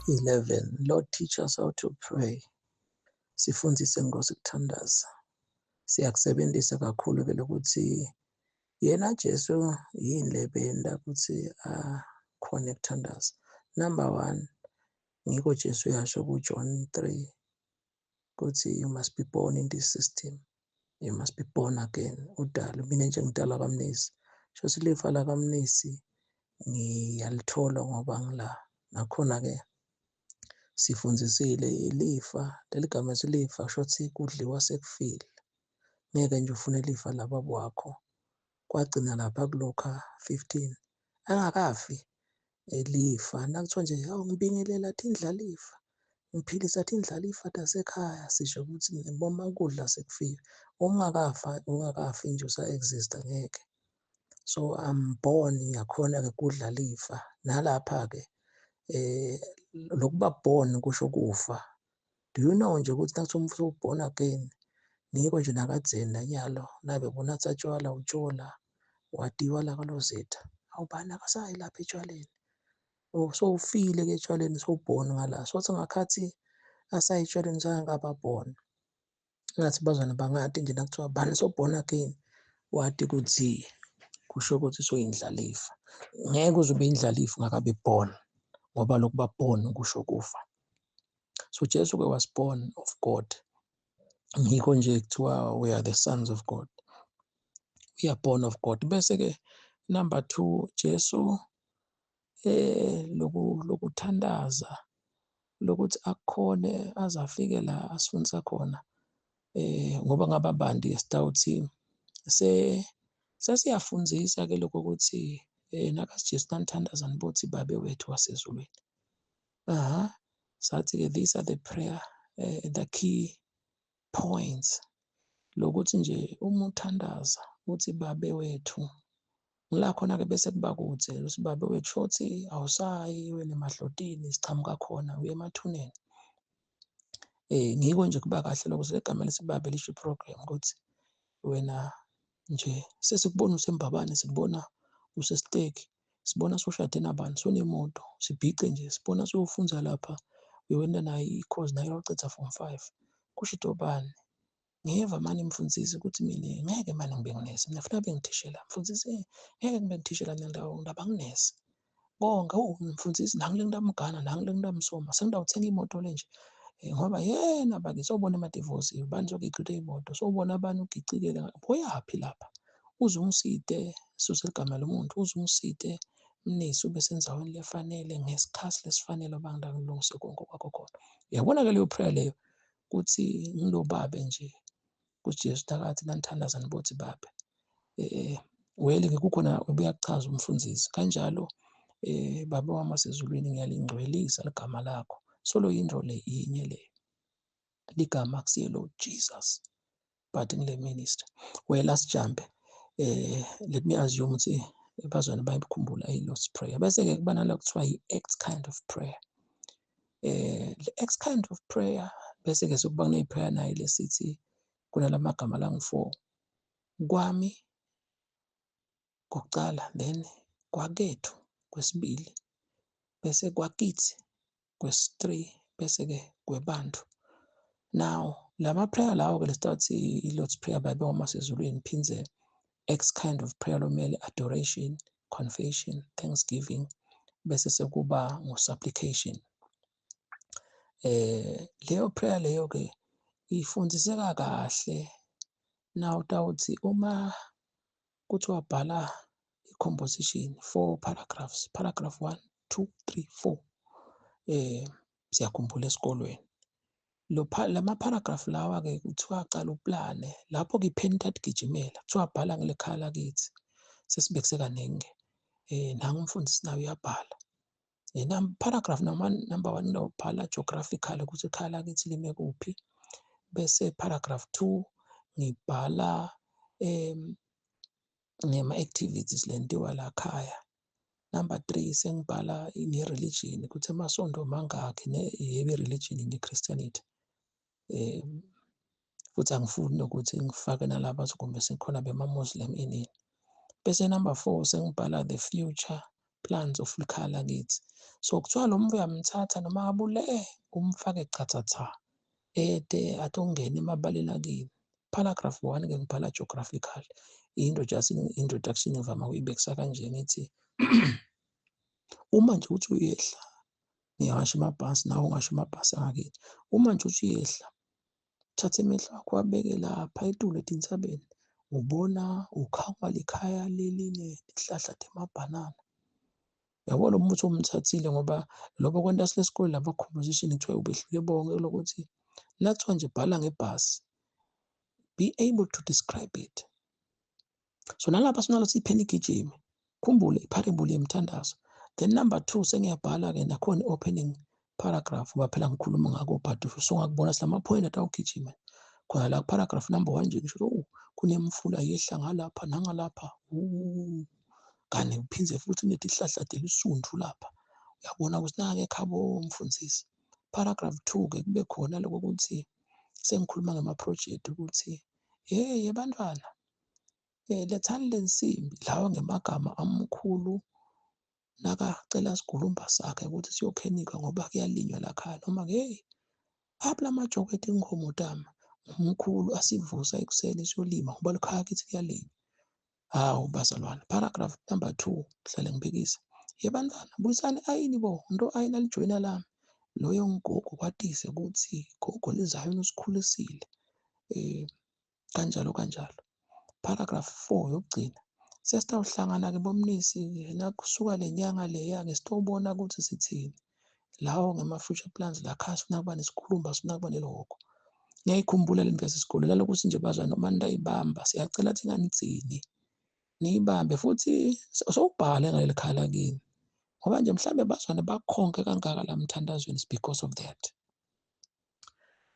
11. Lord, teach us how to pray. Sifundise ngosikuthandaza. Siyakusebenzisa kakhulu ke lokuthi yena Jesu yini lebenda ukuthi khona ekuthandaza. Number 1, ngiko Jesu yasho kuJohn 3 ukuthi you must be born in this system. You must be born again. Udala mina nje ngidala kamnisi. Shothi lifa la kamnisi ngiyalithola ngoba ngila. Nakhona ke sifundzisile ilifa, leligama lifa shothi kudliwa sekufile. Ngeke nje ufune ilifa lababo wakho. Kwagcina lapha kuLuka 15. Angakafi elifa nakuthiwa nje hawu ngibingelela athi indlalifa. Ngiphilisa athi indlalifa tasekhaya sisho ukuthi ngiboma kudla sekufile. Ungakafi nje usa-exist ngeke. So I'm born yakhona ke kudla lifa. Nalapha ke lokuba born kusho kufa. Do you know nje ukuthi nakuthiwa uborn again ngiko nje nakadzeni nanyalo nabe bunatsa tshwala utshola watiwa la kalozitha awubani akasayi lapha etshwaleni. Oh so ufile ke etshwaleni so born ngala sothi ngakhathi asayi etshwaleni sangaba born. Ngathi bazwana bangati nje nakuthiwa bani so born again wati ukuthi kusho ukuthi soyindlalifa. Ngeke uzube indlalifa ungakabe born ngoba lokuba born kusho kufa. So Jesu ke was born of God. Ngikho nje kuthiwa we are the sons of God. We are born of God. Bese ke number 2 Jesu lokuthandaza lokuthi akukhone azafike la asifundisa khona ngoba ngababandi esitawuthi sesiyafundzisa ke lokho ukuthi nakaSijesu nanithandaza nibothi babe wethu wasezulwini. Sathi ke these are the prayer the key points lokuthi nje uma uthandaza uthi babe wethu ngila khona ke bese kuba kude ukuthi babe wethu shothi awusayi wena emahlotini sichamuka khona uye emathuneni. Ngiko nje kuba kahle lokuthi legama lesibabe lisho program ukuthi wena nje sesikubona usembabane sikubona usesteki sibona soshade nabani sonemoto sibhice nje sibona sofunza lapha uyowenda nayo i-course nayo wacitha form 5 kusho intobani. Ngiyeva manje mfundisi ukuthi mina ngeke manje ngibe nginesi mina futhi bengithishela mfundisi ngeke ngibe ngithishela nendawo ndaba nginesi konke mfundisi nangile ngidamgana nangile ngidamsoma sengidawuthenga imoto le nje ngoba yena bakithi sobona ama-divorce bani zokugicile imoto sobona abantu ugicikele boyaphhi lapha uzungiside suse igama lomuntu uzungiside mnisi ube senzaweni lefanele ngesikhathi lesifanele abangilungise konke kwakho khona. Uyabona ke leyo prayer leyo ukuthi ngilobabe nje kuJesu takathi nanithandaza nibothi babe. Wele ngikukhona ubuyachaza umfundisi kanjalo baba wami wasezulwini ngiyalingcwelisa ligama lakho. Solo yindro le inye le ligama kusiye Lord Jesus but ngile minister. Well last jump let me assume ukuthi bazwana bayikhumbula i-Lord's prayer. Bese ke kuba nalo kuthiwa i-Acts kind of prayer. The Acts kind of prayer bese ke sokuba kuneyiprayer nayo lesithi kunalamagama langu-4 kwami kokucala then kwakethu kwesibili bese kwakithi kwesi-3 bese ke kwebantu. Now lama prayer lawo ke lesithathu i-Lord's prayer babe wami wasezulwini phinze Acts kind of prayer lomele adoration, confession, thanksgiving bese sekuba ngo-supplication. Leyo prayer leyo ke ifundiseka kahle now tawuthi uma kuthiwa bhala i-composition 4 paragraphs paragraph 1 2 3 4 siyakhumbula esikolweni lama paragraph lawa ke kuthiwa aqala uplane lapho ke ipheni thathi gijimela kuthiwa bhala ngile khala lakithi sesibekise kaningi nangu umfundisi nawe uyabhala paragraph number 1 ngiyobhala geographical ukuthi ikhala lakithi lime kuphi bese paragraph 2 ngibhala ngema-activities lentiwa la khaya. Number 3 sengibhala ne-religion ukuthi emasondo mangakhi religion ne-Christianity. Futhi angifuni nokuthi ngifake nalaba azokumbe sekhona bema-Muslim inini. Bese number 4 sengibhala the future plans of likhala kithi. So kuthiwa lo muntu uyamthatha noma abule umfake chathatha ede athi ongena emabaleni akini. Paragraph 1 ke ngibhala geographical. Into just introduction ngivama ukuyibekisa kanje ngithi uma nje uthi uyehla ngiyasho amabhasi nawe ungasho amabhasi angakithi. Uma nje uthi uyehla thatha emehlo akho wabeke lapha eTulu eTintabeni ubona ukhanga likhaya lelinye isihlahla temabhanana. Yabona umuthi omthathile ngoba lokho kwenta silesikoleni lapha composition kuthiwa ubehlule bonke lokuthi nakuthiwa nje bhala ngebhasi, be able to describe it. So nalapha sinalo sipheni igijimi, khumbule iparable yemthandazo. Then number 2 sengiyabhala-ke nakhona opening paragraph ngoba phela ngikhuluma ngako but so ngakubona silama-point atawugijima. Khona la paragraph number 1 nje ngisho kunemfula yehla ngalapha nangalapha. Kanti uphindze futhi unethi isihlahla delusundu lapha. Uyabona ukuthi nake khabo mfundisi. Paragraph 2-ke kube khona lokho ukuthi sengikhuluma ngama-project ukuthi hey bantwana lethani le nsimbi lawa ngemagama amkhulu nakacela sigulumba sakhe ukuthi siyokhenika ngoba kuyalinywa lakhaya noma hey apha majoko ethi inkomo tama umkhulu asivusa ekuseni siyolima ngoba lakhaya kithi kuyalinywa. Hawu bazalwane, paragraph number 2 kuhlale ngibhekisa. Bantwana buyisani ayini bo nto ayina lijoyina lami. Loyo ngogo kwatise ukuthi gogo lizayo usikhulisile. Kanjalo kanjalo. Paragraph 4 yokugcina. Sesitawuhlangana-ke bomnisi nakusuka le nyanga leya-ke sitobona ukuthi sithini. Lawo ngama-future plans lakhaya sifuna kuba nesikhulumba sifuna kuba neloko. Ngiyayikhumbula le nto yasesikole lalokuthi nje bazalwane noma nitayibamba siyacelathi nganitsini. Niyibambe futhi sowubhale ngaleli khala kini. Ngoba nje mhlambe bazalwane bakhonke kangaka la mthandazweni because of that.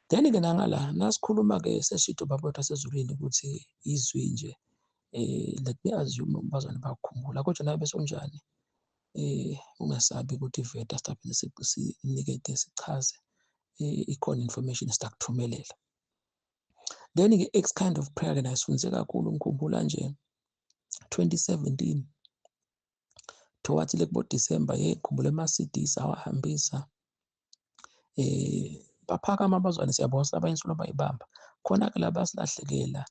Then-ke nangala nasikhuluma-ke seshido babodwa sezulwini ukuthi izwi nje let me assume bazalwane bakukhumbula kodwa nawe bese unjani ungasabi ukuthi iveta sithaphinde sinikete sichaze ikhona information sitakuthumelela. Then-ke X kind of prayer-ke nayo sifundize kakhulu ngikhumbula nje 2017 towards le kubo December ngikhumbula ama-CD sawahambisa baphakama abazalwane siyabona abanye sifuna bayibamba khona-ke la basilahlekela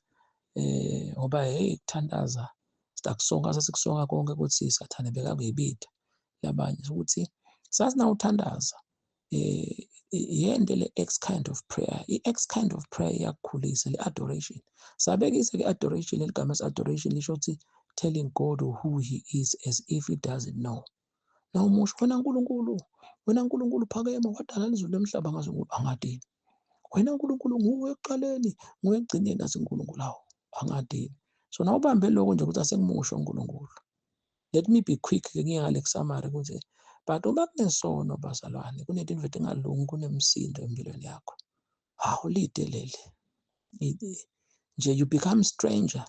ngoba hey kuthandaza sitakusonga sesikusonga konke ukuthi sathane bekakuyibida labanye ukuthi sasinawuthandaza yende le X kind of prayer. I-X kind of prayer iyakukhulisa le adoration. Sabekise ke adoration eligama adoration lisho ukuthi telling God who he is as if he doesn't know. Nawu musho wena nkulunkulu phakeme wadala izulu nemhlaba ngazo angadini. Wena nkulunkulu nguwe ekuqaleni nguwe ekugcineni nasenkulunkulu lawo angadini. So nawubambe lokho nje ukuthi asengimusho uNkulunkulu. Let me be quick ke ngiyale kusummary ukuthi but uma kunesono bazalwane kunento invete engalungi kunemsindo empilweni yakho. Hawu lidelele. Nje you become stranger.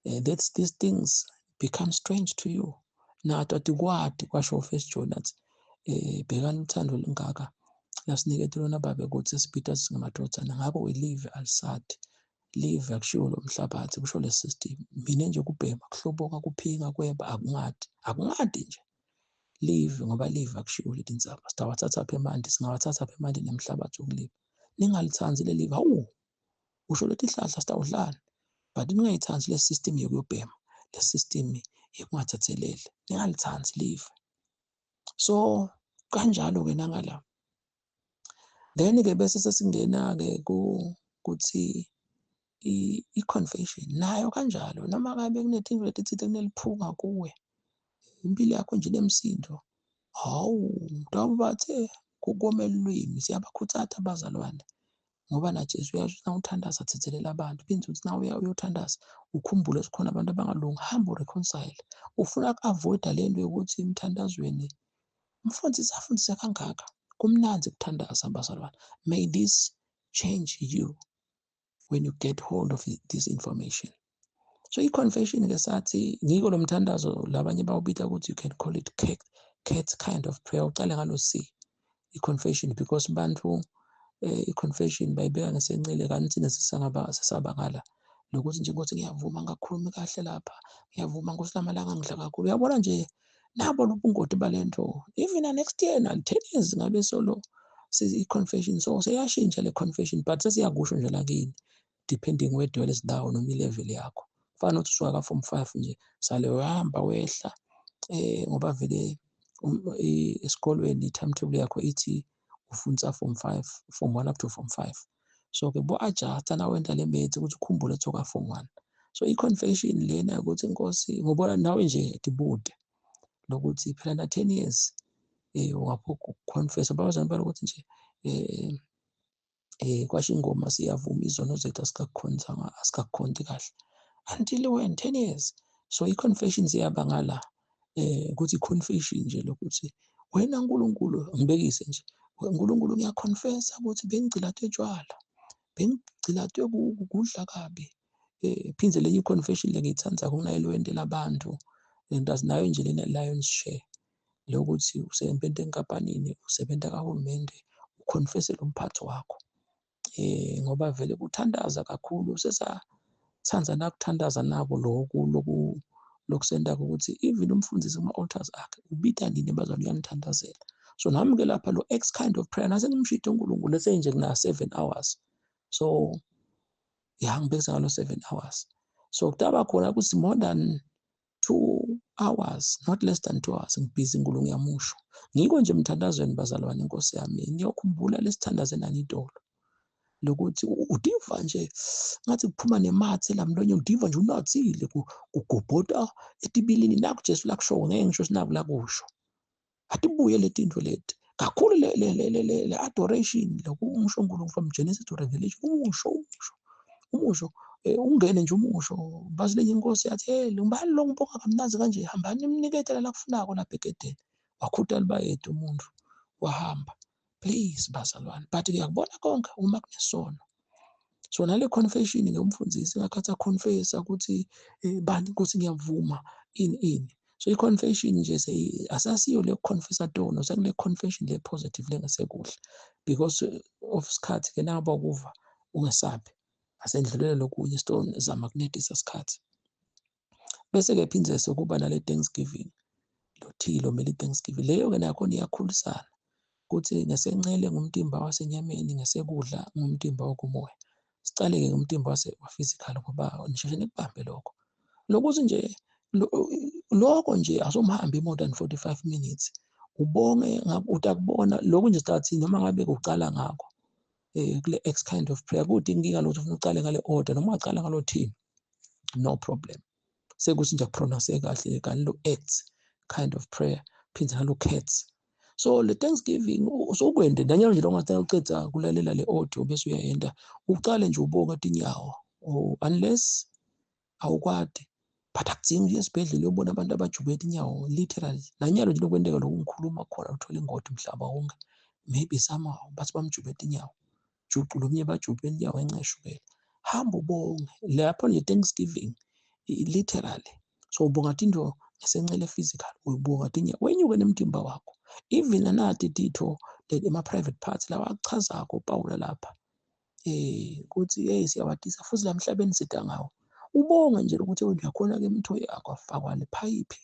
That's these things become strange to you. Nathi atikwadi kwasho uFirst John athi bhekani uthando lingaka lasinikete lona babe ukuthi sibhida singamadodana ngakho we live alisadi. Live akushiwo lo mhlabathi kusho le system. Mina nje kubhema kuhloboka kuphinga kweba akungadi nje. Live ngoba live akushiwo leti insaba. Sitawathatha apha emanti singawathatha apha emanti nemhlabathi wokuliva. Ningalithanzi le live. Hawu usho leti hlahla sitawudlala. But ningayithanzi le system yokubhema. Le system yokungathatheleli. Ningalithanzi live. So kanjalo-ke nangala. Then-ke bese sesingena-ke kuthi i-confession nayo kanjalo noma ngabe kunethi invete ithi kuneliphunga kuwe impilo yakho nje nemsindo hawu njengoba bathe kukomela ulwimi siyabakhuthatha abazalwane ngoba na Jesu uyasho nawuthandaza athethelela abantu phinde uthi nawe uyothandaza ukhumbule sikhona abantu abangalungi hamba ureconcile ufuna ku-avoida le nto yokuthi emthandazweni umfundisi afundise kangaka kumnanzi kuthandaza abazalwane. May this change you when you get hold of this information. So i-confession ke sathi ngiko lo mthandazo labanye bawubita ukuthi you can call it cat kind of prayer uqale ngalo C i-confession because bantu i-confession bayibeka ngesencele kanti thina sesabangala lokuthi nje ukuthi ngiyavuma ngakhulumi kahle lapha ngiyavuma Nkosi lamalanga ngidla kakhulu uyabona nje nabo lobungoti balento even an external 10 years ngabe solo i-confession so seyashintsha le confession but sesiyakusho nje lakini depending where dwell isidawo noma ilevel yakho kufana nokuthi usuka ka form 5 nje sale uhamba wehla ngoba vele esikolweni i-timetable yakho ithi ufunza form 5 form 1 up to form 5 so ke bo-adjusta nawenta le maths ukuthi ukhumbule thoka form 1 so i-confession lena ukuthi inkosi ngobona nawe nje dibude lokuthi phela na 10 years wapho confess abazana balo ukuthi nje kwasho ingoma siyavuma izono zethu asikakhonti kahle until when 10 years so i-confession ziyabangala ukuthi i-confession nje lokuthi wena nkulunkulu ngibekise nje uNkulunkulu ngiyaconfessa ukuthi bengigcilathe etshwala bengigcilathe kudla kabi phindze lenye i-confession lengiyithandzako kunayelwente labantu ndazi nayo nje lena Lions Share lokuthi usebenza enkampanini usebenza kahulumende uconfesse lo mphathi wakho ngoba vele kuthandaza kakhulu sesathanza nakuthandaza nabo lokusenda ukuthi even umfundisi kuma-altars akhe ubita nini bazwana uyanithandazela so nami-ke lapha lo X kind of prayer nase ngimshide uNkulunkulu let's say nje kuna 7 hours so ngibekisa ngalo 7 hours so kutaba khona ukuthi more than 2 hours not less than 2 hours ngibhizi Nkulunkulu ngiyamusho ngiko nje emthandazweni bazalwane inkosi yami ngiyokhumbula lesithandaze nani idolo lokuthi udiva nje ngathi kuphuma nemathe la mlonyo udiva nje unathile kugobhoda etibilini naku Jesu lakusho ngeke ngisho sinaku lakusho atibuye letinto leti kakhulu le adoration lokusho uNkulunkulu from Genesis to Revelation umusho ungene nje umusho bazi lenye inkosi yathi hey ngibani lo ngibonga kamnanzi kanje hambani nimniketela la kufunako lapha egedeni wakhuthala bayethu umuntu wahamba please bazalwane but ngiyakubona konke uma kunesono so nale confession ngiyomfundisi ngakhatha confess ukuthi bani inkosi ngiyavuma ini so i-confession nje asasiyo le confessa dono sekule confession le positive lengasekuhle because of isikhathi ke naba kuva ungesabi asendlulele lokunye stone zamagnetic isikhathi bese ke phindze sokuba nale Thanksgiving lothilo mele Thanksgiving leyo ke nakhona iyakhulisana ukuthi ngesenqele ngumtimba wasenyameni ngesekudla ngumtimba wokumoya sicale ke ngumtimba wa-physical ngoba nisheshe nikubambe lokho lokuthi nje lokho nje asomhambi more than 45 minutes ubonge utakubona lokho nje start noma ngabe uqala ngakho kule X kind of prayer kuthi inkinga lokuthi ufuna uqale ngale order noma ungaqala ngalo team no problem sekuthi nje pronounce kahle kanti lo X kind of prayer phindza ngalo cats so le Thanksgiving usokwende nanyalo nje longathi uceda kulalela le audio bese uyayenda uqale nje ubonga tinyawo unless awukwadi but akudzingi esibhedlela uyobona abantu abajubeta inyawo literally nanyalo nje lokwendeka lokungikhuluma khona uthola ingoti umhlaba wonke maybe somehow bathi bamjubeta inyawo juqula omnye bajubhe inyawo enqeshukela hamba ubonge lapho nje Thanksgiving literally so ubonga into esencele physical uyibonga inyawo wenyuke nemtimba wakho even anathi titho ema-private parts lawa akuchazako Pawula lapha kuthi hey siyawadisa futhi la emhlabeni sida ngawo ubonga nje ukuthi uyakhona ke imitho yakho afakwa lephayiphi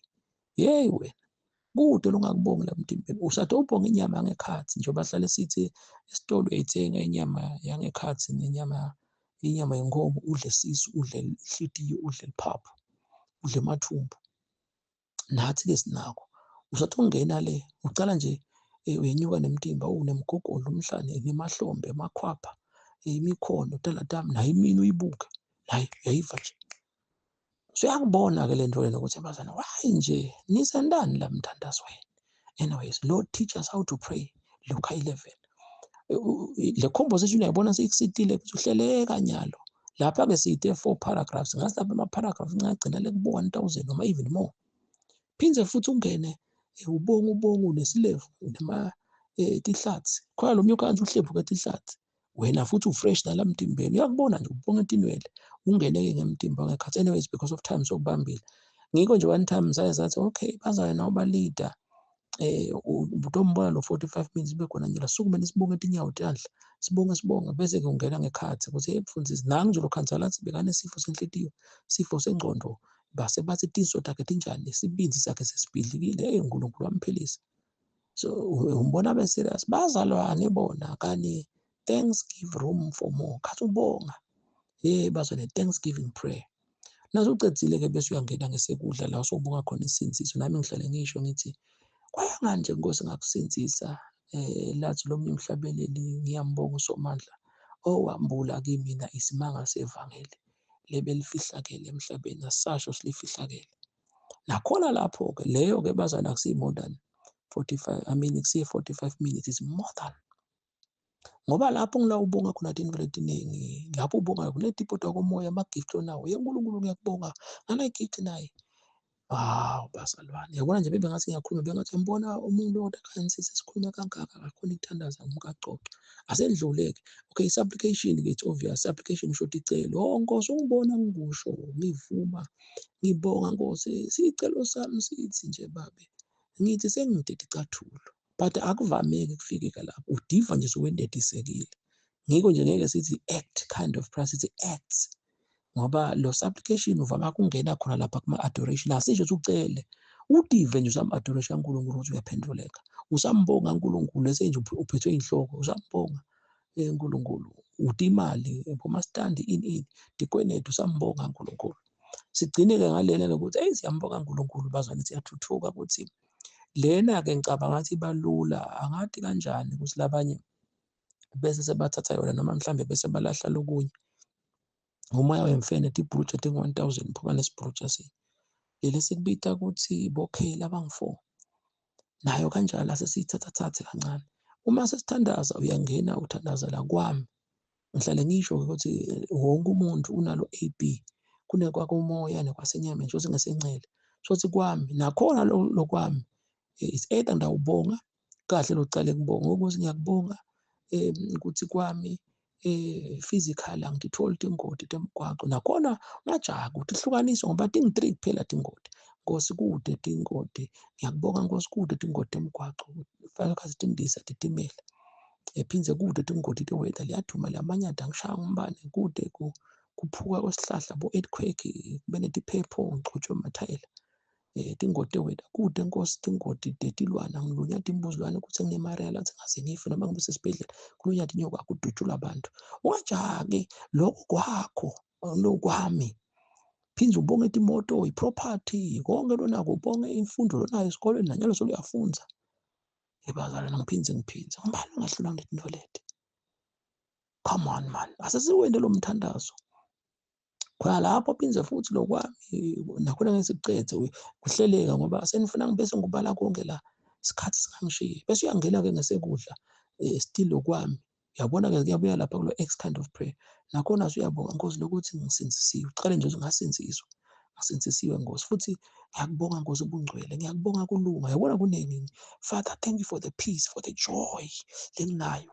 hey wena kude longakubongi la emtimbeni usathi ubonga inyama ngekhathi njengoba bahlale sithi esitolo uyayithenga inyama yangekhathi inyama yenkomo udle sisu udle inhlitiyo udle liphaphu udle mathumbu nathi ke sinakho usathi ungena le ucala nje uyenyuka nemtimba unemgogolo umhlane nemahlombe amakhwapha imikhono talatami nayo imini uyibuke hayi uyayiva nje suyakubona ke lento lena ukuthi abazana why nje nisendani la mthandazweni anyways Lord teach us how to pray Luka 11 le composition uyayibona seyisitile uhlele kanyalo lapha ke siyithe 4 paragraphs ngathi lapha ama-paragraph ngagcina le kubo 1000 noma even more phindze futhi ungene ubonga unesilevu nema tihlathi khona lo mnyokanje uhlevuka tihlathi wena futhi ufresh nala mtimbeni uyakubona nje ubonga tinwele ungeneke ngemtimba ngekhathi anyways because of time sokubambile ngiko nje one time zathi okay bazana nawo ba-leader utombona lo 45 minutes ibe khona nje lasukumene sibonge tinyawo tandla sibonge bese ke ungena ngekhathi ukuthi hey mfundisi nangu nje lo khansala athi bekanesifo senhlitiyo sifo sengqondo base bathi tinso takhe tinjani, isibindi sakhe sesibhidlikile, uNkulunkulu wamphilisa. So umbona be-serious, bazalwane bona kani, thanks give room for more, khathi ubonga, bazwane, thanksgiving prayer. Nasucedzile-ke bese uyangena ngesekudla la usubonga khona isinziso. Nami ngihlale ngisho ngithi, kwayanga nje Nkosi ngakusindisa, lathi lo munye umhlabeleli ngiyambonga uSomandla owambula kimina isimanga sevangeli lebelifihlakele emhlabeni, asisasho silifihlakele. Nakhona lapho-ke leyo-ke bazana akusiyi-more than 45, kusiye 45 minutes, is more than. Ngoba lapho ngila ubonga khona iy'nto letiningi, lapho ubonga kunetipota komoya, ama-gift onawo, uNkulunkulu ngiyakubonga ngale-gift naye. Hawu bazalwane, yabona nje bebengathi ngiyakhuluma, bengathi ngibona umuntu odakhanyisisa esikhulume kangaka akakhona ukuthandaza umkacoca. Asendlule-ke, okay, i-supplication-ke it's obvious, supplication isho ukuthi icelo. Nkosi ungibona ngikusho, ngivuma, ngibonga Nkosi, sicelo sami sithi nje babe, ngithi sengidede icathulo, but akuvameki kufike lapho, udiva nje suwendedisekile. Ngiko nje ngeke sithi act kind of prayer, sithi acts. Ngoba lo supplication uvama kungena khona lapha kuma-adoration, asisho ukuthi ucele, udive nje usama-adoration kaNkulunkulu ukuthi uyaphenduleka. Usambonga uNkulunkulu esenje uphethwe inhloko, usambonga uNkulunkulu. Uthi imali, bomastandi ini, dikwenethu usambonga uNkulunkulu. Sigcine-ke ngalena-ke ukuthi siyambonga uNkulunkulu bazwane, siyathuthuka ukuthi lena-ke ngicabanga ngathi ibalula, angathi kanjani ukuthi labanye bese sebathatha yona noma mhlambe bese balahla lokunye. Umoya wemfene ethi ibhruja ethi 1000 phuma nesibhruja sinye. Leli sikubita ukuthi bokheli abangu-4. Nayo kanjalo asesiyithatha kancane. Uma sesithandaza uyangena uthandazela kwami. Ngihlale ngisho ukuthi wonke umuntu unalo AB. Kunekwakumoya nekwasenyameni, ngisho singesencele. Sothi kwami, nakhona lokwami, it's either ndawubonga, kahle lokucala kubonga, ukuthi ngiyakubonga ukuthi kwami physical angitholi tingoti temgwaqo. Nakhona ungajaga ukuthi ihlukaniswe ngoba ting-3 kuphela tingoti. Nkosi kude tingoti, ngiyakubonga Nkosi kude tingoti temgwaqo, ikakhulukazi tindisa titimela. Phindze kude tingoti te-weather, liyaduma liyamanyada, angishaya umbane, kude kuphuka kwesihlahla, bo-earthquake, kube netiphepho, ngigcotshwe amathayela. Tingoti te-weather, kude Nkosi tingoti tetilwana, ngilunyada imbuzulwane ukuthi nginemarela athi ngaze ngife noma ngibe sesibhedlela, kulunyada inyoka kudutshula abantu. Ungajaki, lokho kwakho, lokwami. Phindze ubonge imoto, i-property, konke lonako, ubonge imfundo lonayo esikolweni, nanyalo soluyafunza. Bazalwane, ngiphindze. Ngibani ongahlulwa ngezinto leti? Come on man, asesiwende lo mthandazo. Khona lapho phindze futhi lokwami, nakhona ngesicede kuhleleka ngoba senifuna bese ngibala konke la, isikhathi singangishiyi. Bese uyangena-ke ngesekudla, still lokwami. Uyabona-ke kuyabuya lapha kulo X kind of prayer. Nakhona usuyabonga Nkosi lokuthi ngisinzisiwe. Uqale nje ngasinziswa. Ngisinzisiwe Nkosi, futhi ngiyakubonga Nkosi ubungcwele, ngiyakubonga kulunga. Yabona kuningi. Father, thank you for the peace, for the joy lenginayo.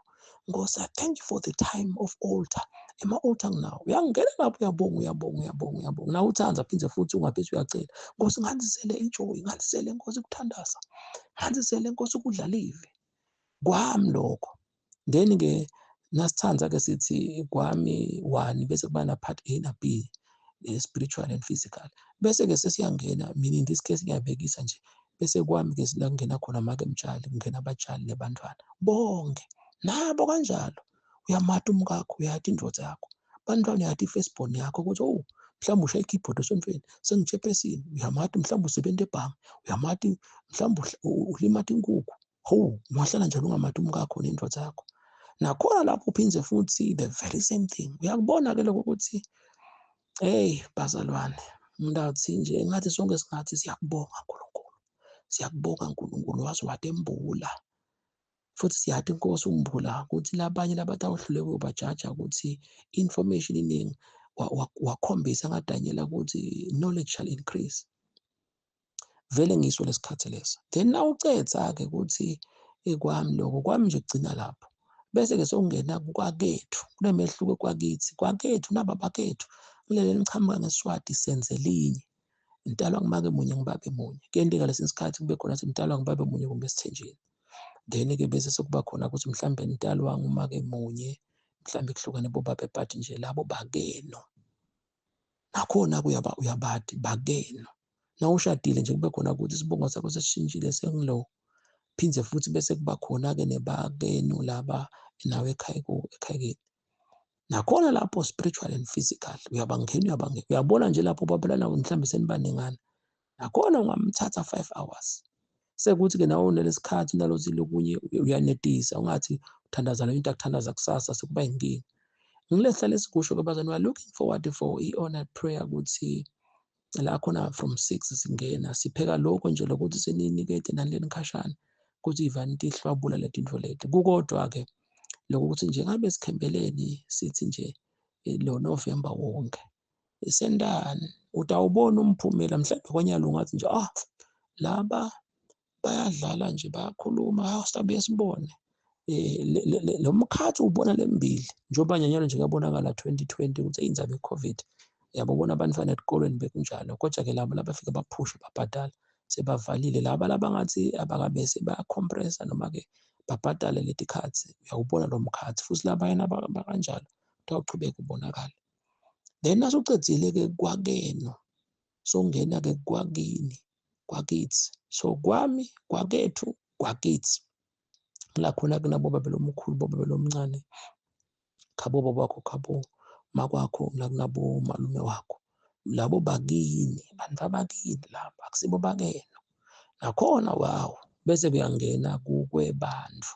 Nkosi, I thank you for the time of altar. Ema-altar nginawo. Uyangena lapho uyabonga. Nawe uthanza phindze futhi ungaphinde uyacela. Nkosi ngandisele ijoy, ngandisele Nkosi ukuthandaza. Ngandisele Nkosi ukudlalive. Kwami lokho. Then-ke nasithanza-ke sithi kwami 1 bese kuba na part A na B, spiritual and physical. Bese-ke sesiyangena, mina in this case ngiyabhekisa nje. Bese kwami-ke la kungena khona make mtshali, kungena abatshali nebantwana. Bonke. Nabo kanjalo. Uyamata umkakho, uyayata indvodza yakho. Bantwana uyayata i-firstborn yakho ukuthi mhlawumbe ushaya i-keyboard esontweni, sengichepesile. Uyamata mhlawumbe usebenza ebhange. Uyamata mhlawumbe ulimata inkukhu. Ungahlala njalo ungamata umkakho nendvodza yakho. Nakhona lapho uphindze futhi the very same thing. Uyakubona-ke lokho ukuthi bazalwane, ngathi nje ngathi sonke singathi siyakubonga uNkulunkulu. Siyakubonga uNkulunkulu waze watembula. Futhi siyathi Nkosi umbula ukuthi labanye labantu awuhluleke ukubajaja ukuthi information iningi, wakhombisa ngaDaniela ukuthi knowledge shall increase. Vele ngisho lesikhathi leso. Then nawucedza-ke ukuthi kwami lokho, kwami nje kugcina lapho. Bese-ke sokungena kwakethu, kunemehluko kwakethu nababakethu. Kuleli nichamuka ngeSiswati senze linye. Intalwa ngumake munye ngubaba munye. Kuyenzeka lesinye isikhathi kube khona intalwa ngubaba munye kumbe sithenjini. Then-ke bese sekuba khona ukuthi mhlambe intalwa ngumake munye, mhlambe kuhlukane bobaba but nje labo bakeno. nakhona uyabadi bakeno. Nawushadile nje kube khona ukuthi isibongo sakho sesishintshile sengilo. Phindze futhi bese kuba khona-ke nebakeno laba nawe ekhaya. Nakhona lapho spiritual and physical uyabangena. Uyabona nje lapho babelana mhlawumbe senibaningana. Nakhona ungamthatha 5 hours. Sekuthi-ke nawe unalesikhathi unalozile okunye uyanedisa ungathi uthandazana into akuthandaza kusasa sekuba inkinga. Ngilehlala esikusho-ke bazane, we are looking forward for i-honored prayer ukuthi la khona from 6 singena sipheka lokho nje lokuthi seninikete nani lenikhashana ukuthi ivanti ihlwabula le tinto leti. Kukodwa-ke lokho ukuthi nje ngabe sikhembeleni sithi nje lo November wonke sendani utawubona umphumela mhlawumbe kwanyalo ungathi nje laba bayadlala nje bayakhuluma sibuye sibone lo mkhathi ubona lembili njengoba nyanyalo nje kuyabonakala 2020 ukuthi inzaba i-COVID yabona abantu fanele esikolweni bekunjalo kodwa-ke labo labafika baphushe babhadala sebavalile laba ngathi abakabe sebaya-compressa noma-ke babhadale leti khathi uyawubona lo mkhathi futhi labayena bakanjalo utawuqhubeka ubonakala. Then nasucedzile-ke kwakeno songena-ke kwakini kwakithi so kwami kwakethu kwakithi la khona-ke nabo babelo omkhulu babelo omncane khabo babakho khabo makwakho nakunabo malume wakho labo bakini abantu abakini laba akusibo bakeno nakhona bese kuyangena kwebantu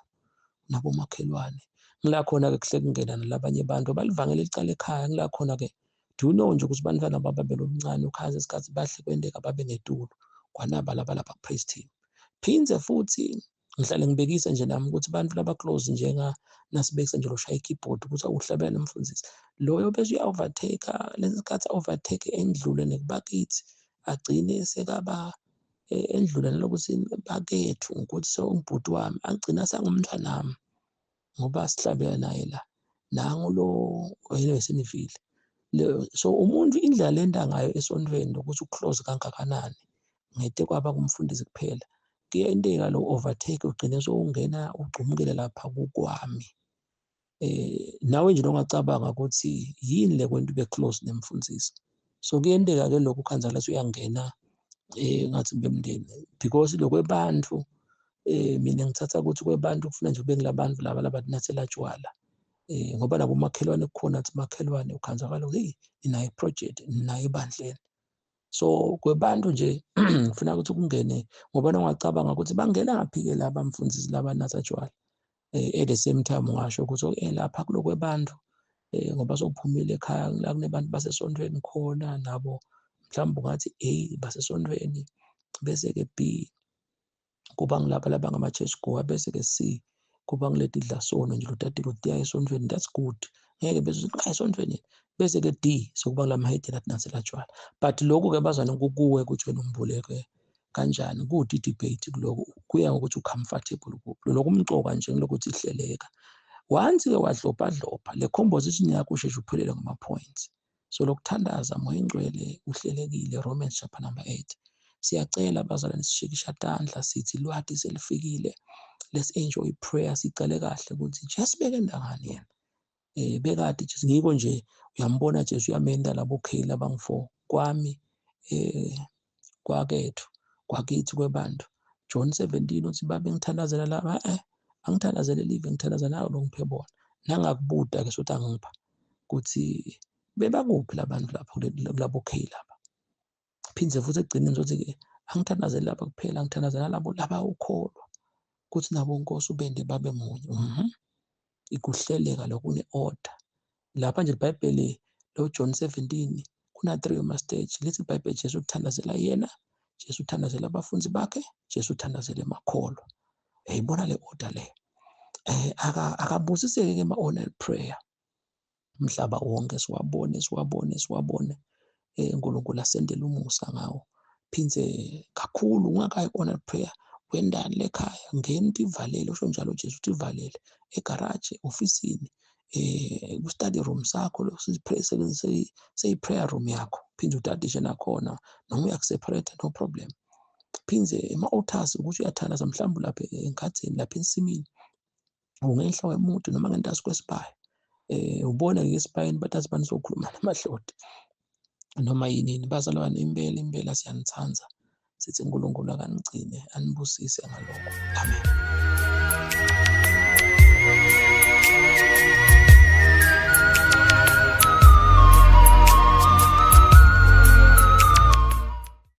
nabomakhelwane ngila khona-ke kuhle kungena nalabanye abantu balivangele licala ekhaya ngila khona-ke do you know nje ukuthi bantwana bababelo omncane ukhazi isikhathi bahle kwendeka babe ngetulo kwanaba lapha ku-praise team. Phindze futhi ngihlale ngibekise nje nami ukuthi abantu laba close njenga nasibekise nje lo shaya i-keyboard ukuthi awuhlabela nomfundisi loyo bese uya-overtake lesi sikhathi overtake endlule nekubakithi agcine sekaba endlule nalokuthi bakethu ukuthi sewungibhuti wami agcina sangumntwanami ngoba sihlabela naye la nangu lo oyena esenivile. So umuntu indlela lenda ngayo esontweni ukuthi uclose kangakanani ngete kwaba kumfundisi kuphela kuyenteka lo overtake ugcine sowungena ugcumukele lapha kukwami nawe nje ongacabanga ukuthi yini le kwento ube close nemfundisi. So kuyenteka-ke lokhu ukhanzala uyangena ngathi bemndeni because lokwebantu mina ngithatha ukuthi kwebantu kufuna nje kube ngilabantu laba bathinathela tshwala ngoba nabo makhelwane kukhona athi makhelwane ukhanzakala hey ninayo iproject ninayo ebandleni. So kwebantu nje ngifuna ukuthi kungene ngoba ungacabanga ukuthi bangena ngaphi-ke laba mfundisi laba natha tshwala at the same time ungasho ukuthi lapha kulokwebantu ngoba sokuphumile ekhaya la kunebantu basesontweni khona nabo mhlawumbe ungathi A basesontweni bese-ke B kuba ngilapha laba ngama-church goer bese-ke C kuba ngileti dlasono nje lotati lotiya esontweni that's good ngeke bese esontweni bese-ke D sokuba ngila mahedeni athinathela tshwala. But lokhu-ke bazwane kukuwe ukuthi wena umbuleke kanjani kude i-debate kuloko kuya ngokuthi u-comfortable kuphi lokhu umcoka nje ngilokuthi ihleleka once-ke wadlobhadlobha le composition yakho usheshe uphelele ngama-points. So lokuthandaza moya ingcwele uhlelekile Romans chapter number 8 siyacela bazalwane sishikisha tandla sithi lwati selifikile let's enjoy prayer sicale kahle ukuthi Jesu beke ndangani yena bekade Jesu ngiko nje uyambona Jesu uyamenda labo kheli abangu-4 kwami kwakethu kwakithi kwebantu John 17 uthi babe ngithandazela laba angithandazele live ngithandazela nawo lo ngiphe bona nangakubuda-ke sothi angipha ukuthi bebakuphi labantu lapho kulabo kheli laba phindze futhi ekugcineni sothi-ke angithandazeli lapha kuphela ngithandazela laba ukholwa ukuthi nabo Nkosi ubende babe munye ikuhleleka lokune-order lapha nje iBhayibheli lo John 17 kuna 3 ama-stage lithi iBhayibheli Jesu uthandazela yena Jesu uthandazela abafundi bakhe Jesu uthandazela emakholwa yayibona le order le akabusiseke-ke ama-honored prayer umhlaba wonke siwabone uNkulunkulu asendele umusa ngawo phindze kakhulu ungakayi honored prayer wendani lekhaya ngena ivalele usho njalo Jesu uthi ivalele egaraji ofisini ku-study room sakho lo seyi-prayer room yakho phinde utadishe nakhona noma uyakuseparate no problem. Phindze ema-altars ukuthi uyathandaza mhlawumbe lapha enkathini lapha ensimini ungehla wemuntu noma ngentasi kwesibaya ubona-ke esipayeni bathi asibani sokhuluma namahloti noma yinini. Bazalwane, impela impela siyanithanza. Sithi uNkulunkulu akanigcine, anibusise ngalokho. Amen.